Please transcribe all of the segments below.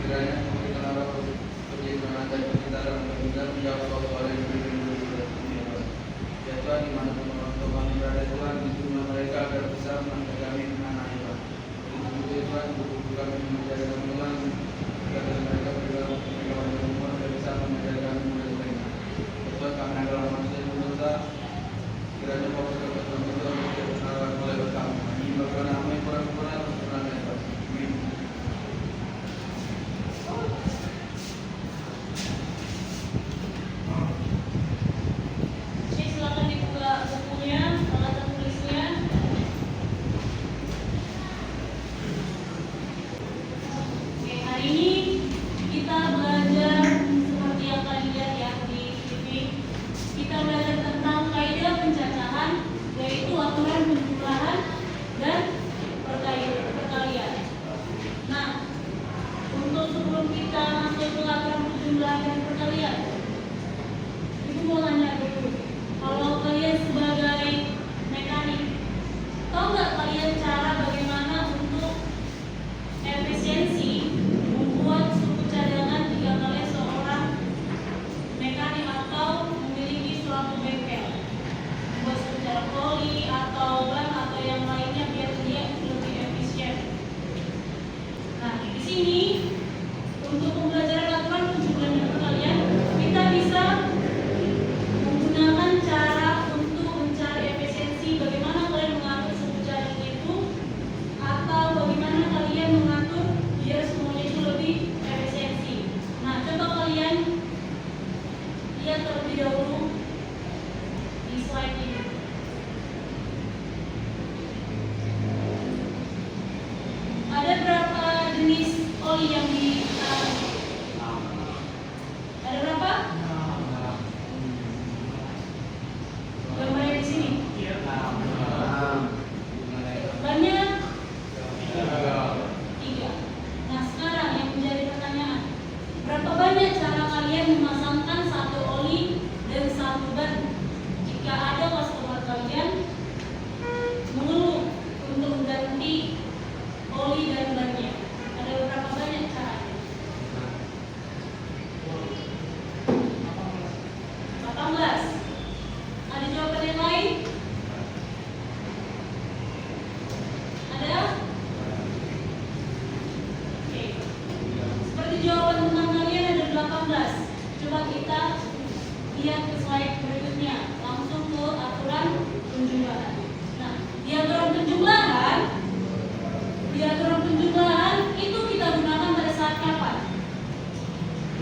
kiranya memberikan arah perjalanan dan kita dalam menjawab soal-soal yang ya Tuhan, dimanapun orang tua kami berada Tuhan, lindungilah mereka agar bisa menangkap kami dengan anak Tuhan. Begitu juga Tuhan, guru kami mengajar kami Tuhan, agar mereka berumur dan bisa mengajar kami mulai mereka. Tuhan, kami adalah manusia yang berdosa, kiranya fokus kepada Tuhan mulai berkami. Ini berdoa nama yang kurang-kurang berkenan ya Tuhan. Amin. Silakan dibuka bukunya, alat tulisnya. Oke, hari ini kita belajar seperti yang kalian lihat ya di TV. Kita belajar tentang kaidah pencacahan, yaitu aturan penjumlahan dan perkalian. Nah, untuk sebelum kita masuk ke aturan penjumlahan dan perkalian, Ibu mau nanya dulu, kalau kalian sebagai mekanik, tahu nggak kalian cara bagaimana untuk efisiensi membuat suku cadangan jika kalian seorang mekanik atau memiliki suatu bengkel, membuat secara poli atau ban atau yang lainnya biar dia lebih efisien. Nah, di sini untuk pembelajaran aturan penjumlahan dan perkalian, kita bisa menggunakan cara untuk mencari efisiensi, bagaimana kalian mengatur suku cadangan itu, atau bagaimana kalian mengatur biar semuanya itu lebih efisiensi. Nah, coba kalian lihat terlebih dahulu di slide ini. Ada berapa jenis oli yang ditaruh? Ada berapa? Gambarnya di sini. Banyak? 3. Nah, sekarang yang menjadi pertanyaan, berapa banyak cara kalian memasangkan satu oli dan satu ban jika ada customer kalian mengeluh untuk mengganti oli dan bannya? Ada berapa banyak caranya? 18. Ada jawaban yang lain? Ada? Oke. Seperti jawaban tentang kalian ada 18. Coba kita lihat ke slide berikutnya. Langsung ke aturan penjumlahan. Nah, di aturan penjumlahan itu kita gunakan pada saat kapan?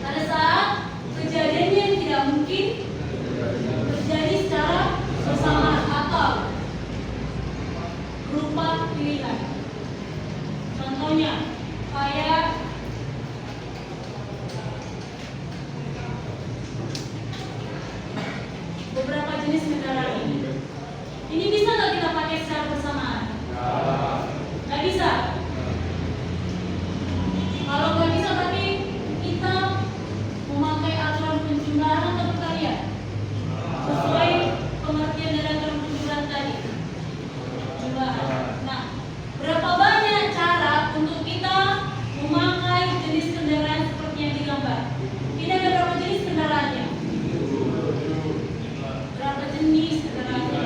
Pada saat kejadian yang tidak mungkin terjadi secara bersamaan atau berupa pilihan. Contohnya kayak beberapa jenis kendaraan ini. Ini bisa nggak kita pakai secara bersamaan? Nggak bisa. Kalau nggak bisa berarti kita memakai aturan penjumlahan atau perkalian sesuai pengertian dari aturan penjumlahan tadi. Jumlahan. Nah, berapa banyak cara untuk kita memakai jenis kendaraan seperti yang digambar? Ini ada berapa jenis kendaraannya? Berapa jenis kendaraannya?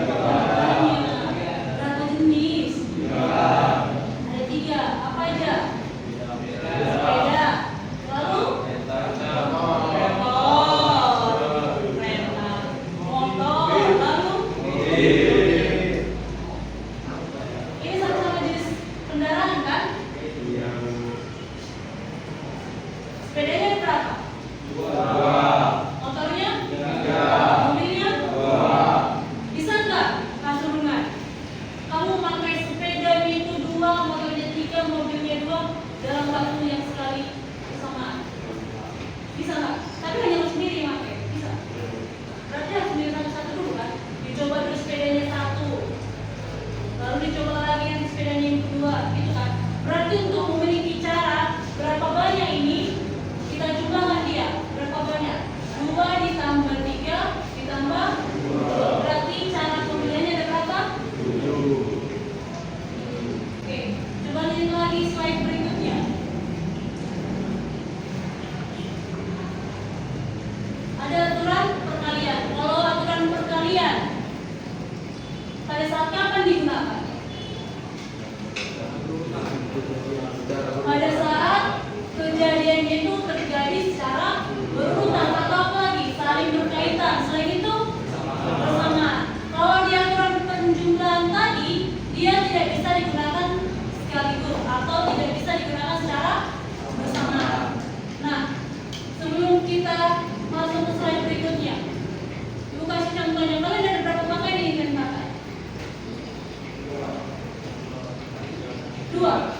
Berapa jenis? Ada 3. Apa aja? Sepeda. Lalu? Kereta. Motor. Lalu? Ini sama-sama jenis kendaraan kan? Sepedanya ada berapa? 2. Motornya? 3. Mobilnya? 2. Bisa nggak kasurungan? Kamu pakai sepeda itu 2, motornya 3, mobilnya 2,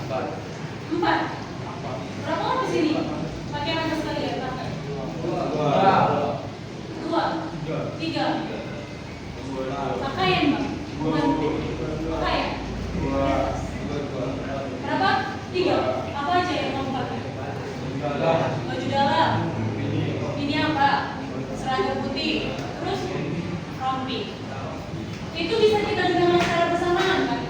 Empat. 4. Berapa orang di sini? Pakai anak sekalian, pakai. 2. 3. Pakaian, Bang. Bukan pakaian. Berapa? 3. Apa aja yang kamu pakai? Baju dalam. Ini apa? Seragam putih. Terus rompi. Itu bisa kita gunakan secara bersamaan, kan?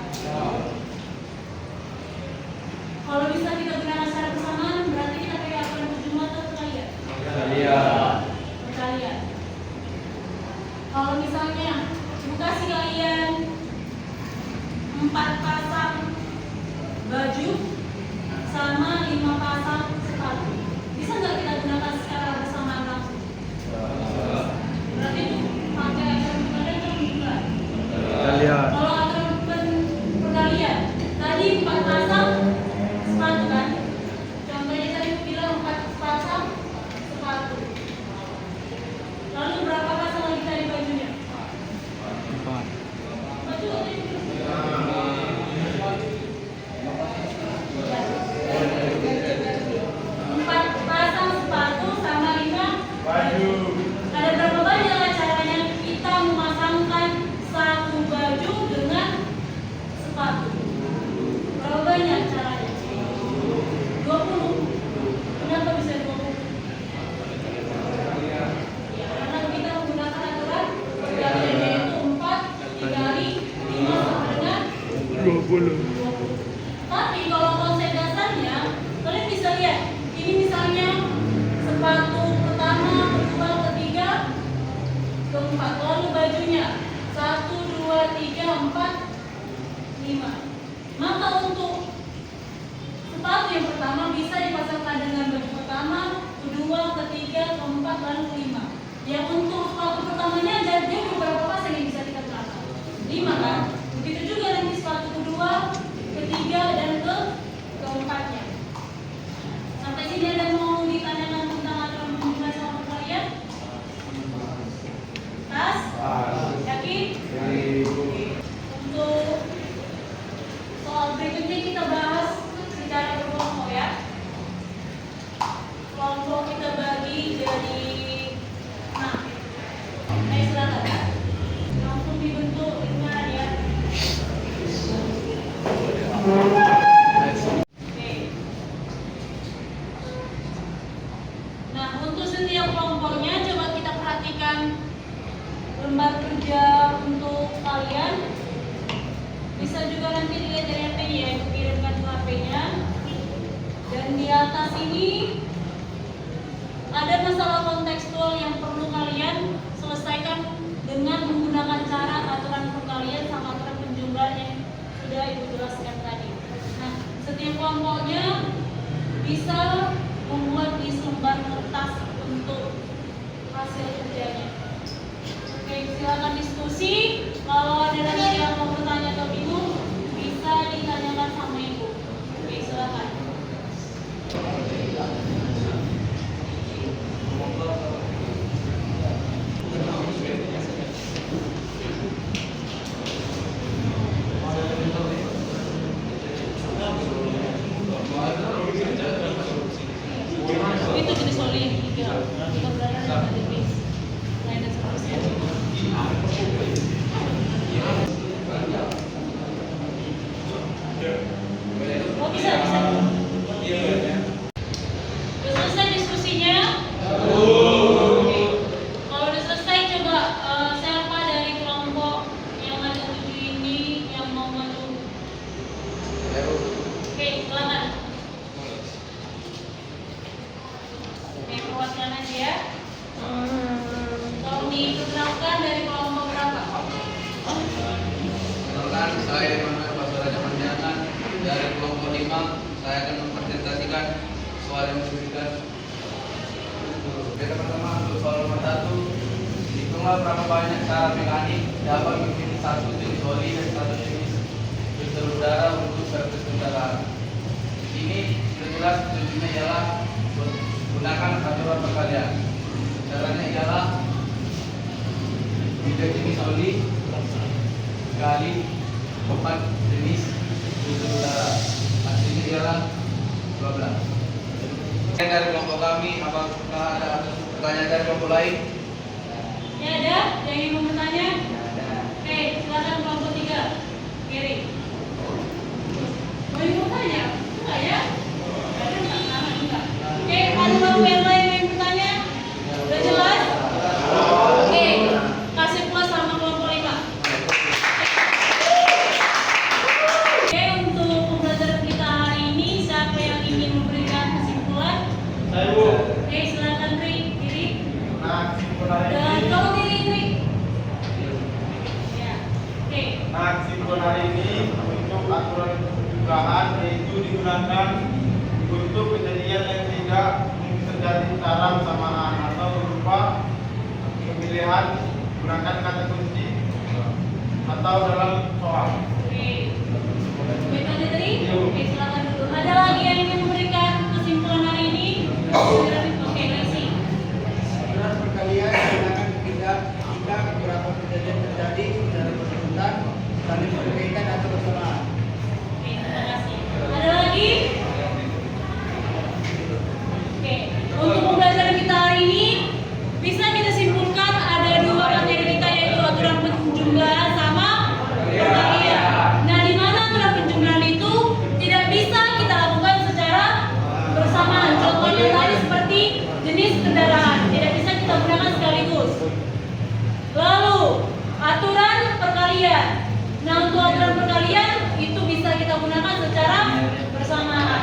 Kalau bisa kita gunakan secara bersamaan, berarti kita pakai aturan berjumlah atau berkalian? Berkalian. Kalau misalnya Ibu kasih kalian 4 pasang baju sama 5 pasang sepatu, bisa nggak kita gunakan secara bersamaan langsung? Berarti itu pakai aturan berkalian atau berjumlah? Kalau aturan perkalian, tadi 4 pasang sepatu kan? Contohnya tadi aku bilang 4 pasang sepatu. Lalu berapa pasang lagi tadi bajunya? Baju tadi. 4 pasang sepatu sama 5 baju. Ada berapa banyak caranya kita memasangkan satu baju dengan sepatu? Berapa banyak caranya? 20. Kenapa bisa 20? Ya, karena kita menggunakan aturan perkalian, yaitu 4 dikali 5 sama dengan 20. Tapi kalau konsep dasarnya, kalian bisa lihat. Ini misalnya sepatu pertama, kedua, ketiga, keempat. Lalu bajunya 1, 2, 3, 4, 5. Maka untuk sepatu yang pertama bisa dipasangkan dengan baju pertama, kedua, ketiga, keempat, lalu kelima. Yang untuk sepatu pertamanya jadi beberapa pasang yang bisa kita gunakan? 5 kan? Begitu juga nanti sepatu kedua, ketiga, dan keempatnya. Sampai sini ada mau ditanyakan tentang aturan berjumlah sama perkalian? Tas? Yakin? Untuk soal berikutnya kita bahas secara berkelompok ya. Kelompok kita bagi jadi 6. Ayo silakan. Langsung dibentuk dengan ya. Oke. Nah, untuk setiap kelompoknya coba kita perhatikan lembar kerja untuk kalian. Bisa juga nanti dilihat dari HP-nya ya, aku kirimkan ke HP-nya. Dan di atas ini ada masalah kontekstual yang perlu kalian selesaikan dengan menggunakan cara aturan perkalian sama aturan penjumlahan yang sudah Ibu jelaskan tadi. Nah, setiap kelompoknya bisa membuat di lembar kertas untuk hasil kerjanya. Oke, silakan diskusi. Kalau ada lagi yang mau bertanya atau bingung, bisa ditanyakan sama Ibu. Oke, silakan. Itu jenis oli yang tiga. Kita berada pada jenis lain dan seterusnya. Oh, bisa. Udah selesai diskusinya? Oke. Kalau udah selesai, coba siapa dari kelompok yang ada 7 ini yang mau maju? Oke, silakan. Oke, perwakilan aja ya. Tolong diperkenalkan dari kelompok berapa? Perkenalkan, saya Immanuel Basuraja Mandiana dari kelompok 5. Saya akan mempresentasikan soal yang diberikan. Yang pertama untuk soal nomor 1, hitunglah berapa banyak cara mekanik dapat bikin satu jenis oli dan satu jenis filter udara untuk servis kendaraan. Ini jelas tujuannya ialah gunakan aturan perkalian. Caranya ialah 3 jenis oli kali 4 jenis filter udara. Hasilnya Dari kelompok kami, apakah ada pertanyaan dari kelompok lain? Ya ada yang ingin bertanya? Oke, silakan kelompok 3. Kiri. Mau yang bertanya? Enggak ya? Ada enggak? Oke, ada kelompok yang lain yang ingin bertanya? Udah jelas? Oke, kasih plus sama kelompok 5. Oke, untuk pembelajaran kita hari ini, siapa yang ingin memberikan kesimpulan? Saya Bu. Oke, silakan Tri. Kiri. Nah, kesimpulan hari Dan ini. kamu diri Tri. Ya. Oke. Nah, kesimpulan hari ini untuk aturan pencegahan yaitu digunakan untuk kejadian yang tidak mungkin terjadi secara bersamaan atau berupa pemilihan gunakan kata kunci atau dalam soal. Oke. Baik aja Tri. Oke, silakan dulu. Ada lagi yang ingin memberikan kesimpulan hari ini? Oke, Lexi. Aturan perkalian digunakan jika beberapa kejadian terjadi secara berurutan, saling berkaitan atau bersamaan. Oke, terima kasih. Ada lagi? Oke, untuk pembelajaran kita hari ini bisa kita simpulkan ada 2 materi kita yaitu aturan penjumlahan sama perkalian. Nah, di mana aturan penjumlahan itu tidak bisa kita lakukan secara bersamaan. Contohnya tadi seperti jenis kendaraan tidak bisa kita gunakan sekaligus. Lalu aturan perkalian. Nah, untuk aturan perkalian itu bisa kita gunakan secara bersamaan.